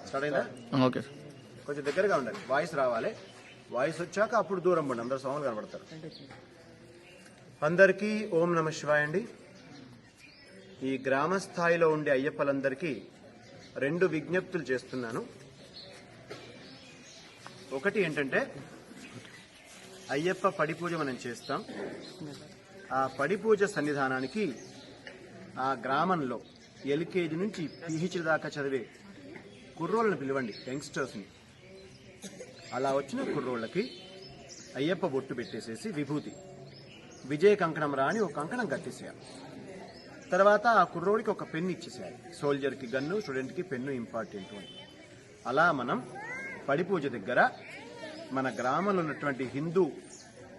Start అయిందా? Okay. కొంచెం దగ్గరగా ఉండండి, వాయిస్ రావాలి. వాయిస్ వచ్చాక అప్పుడు దూరం ఉండి అందరు స్వాములు కనబడతారు. అందరికీ ఓం నమ శివాయ అండి. ఈ గ్రామ స్థాయిలో ఉండే అయ్యప్పలందరికీ 2 విజ్ఞప్తులు చేస్తున్నాను. ఒకటి ఏంటంటే, అయ్యప్ప పడి పూజ మనం చేస్తాం. ఆ పడి పూజ సన్నిధానానికి ఆ గ్రామంలో ఎల్కేజీ నుంచి పిహెచ్డి దాకా చదివే కుర్రోళ్ళని పిలవండి, యంగ్స్టర్స్ని. అలా వచ్చిన కుర్రోళ్ళకి అయ్యప్ప బొట్టు పెట్టేసేసి విభూతి, విజయ కంకణం రాని ఒక కంకణం కట్టేసేయాలి. తర్వాత ఆ కుర్రోడికి ఒక పెన్ను ఇచ్చేసేయాలి. సోల్జర్కి గన్ను, స్టూడెంట్కి పెన్ను ఇంపార్టెంట్ అని. అలా మనం పడి పూజ దగ్గర మన గ్రామంలో ఉన్నటువంటి హిందూ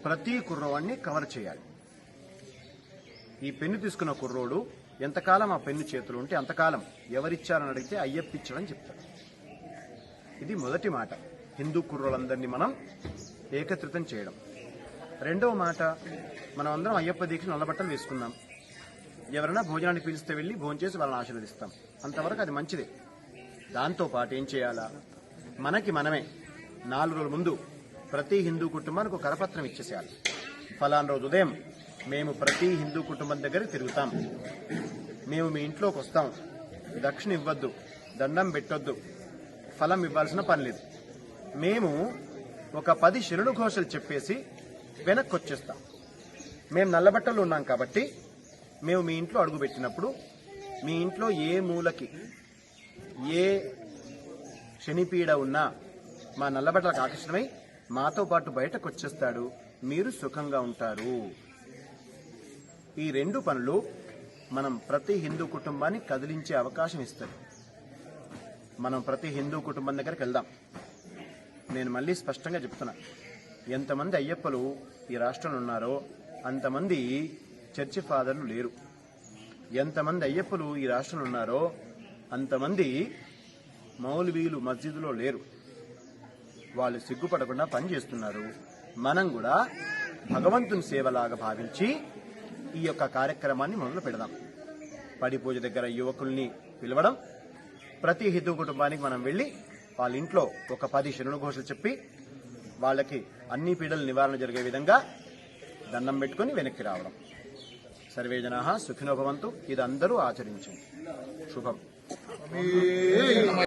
ప్రతి కుర్రవాడిని కవర్ చేయాలి. ఈ పెన్ను తీసుకున్న కుర్రోడు ఎంతకాలం ఆ పెన్ను చేతులు ఉంటే అంతకాలం ఎవరిచ్చారని అడిగితే అయ్యప్ప ఇచ్చాడని చెప్తాడు. ఇది మొదటి మాట, హిందూ కుర్రోళ్ళందరినీ మనం ఏకత్రితం చేయడం. రెండవ మాట, మనం అందరం అయ్యప్ప దీక్ష నల్లబట్టలు వేసుకున్నాం. ఎవరైనా భోజనానికి పిలిస్తే వెళ్ళి భోంచేసి వాళ్ళని ఆశీర్వదిస్తాం. అంతవరకు అది మంచిదే. దాంతోపాటు ఏం చేయాలా, మనకి మనమే 4 రోజుల ముందు ప్రతి హిందూ కుటుంబానికి ఒక కరపత్రం ఇచ్చేసేయాలి. ఫలానా రోజు ఉదయం మేము ప్రతి హిందూ కుటుంబం దగ్గర తిరుగుతాం, మేము మీ ఇంట్లోకి వస్తాం, దక్షిణ ఇవ్వద్దు, దండం పెట్టొద్దు, ఫలం ఇవ్వాల్సిన పని లేదు, మేము ఒక 10 శరణు ఘోషలు చెప్పేసి వెనక్కి వచ్చేస్తాం. మేము నల్లబట్టలు ఉన్నాం కాబట్టి మేము మీ ఇంట్లో అడుగు పెట్టినప్పుడు మీ ఇంట్లో ఏ మూలకి ఏ శనిపీడ ఉన్నా మా నల్లబట్టలకు ఆకర్షణమై మాతో పాటు బయటకు వచ్చేస్తాడు, మీరు సుఖంగా ఉంటారు. ఈ 2 పనులు మనం ప్రతి హిందూ కుటుంబాన్ని కదిలించే అవకాశం ఇస్తుంది. మనం ప్రతి హిందూ కుటుంబం దగ్గరికి వెళ్దాం. నేను మళ్ళీ స్పష్టంగా చెప్తున్నా, ఎంతమంది అయ్యప్పలు ఈ రాష్ట్రంలో ఉన్నారో అంతమంది చర్చి ఫాదర్లు లేరు. ఎంతమంది అయ్యప్పలు ఈ రాష్ట్రంలో ఉన్నారో అంతమంది మౌలవీలు మస్జిద్లో లేరు. వాళ్ళు సిగ్గుపడకుండా పనిచేస్తున్నారు. మనం కూడా భగవంతుని సేవలాగా భావించి ఈ యొక్క కార్యక్రమాన్ని మొదలు పెడదాం. పడి పూజ దగ్గర యువకుల్ని పిలవడం, ప్రతి హిందూ కుటుంబానికి మనం వెళ్లి వాళ్ళ ఇంట్లో ఒక 10 శరణు ఘోషలు చెప్పి వాళ్ళకి అన్ని పీడల నివారణ జరిగే విధంగా దండం పెట్టుకుని వెనక్కి రావడం. సర్వే జనాః సుఖినో భవంతు. ఇది అందరూ ఆచరించండి. శుభం.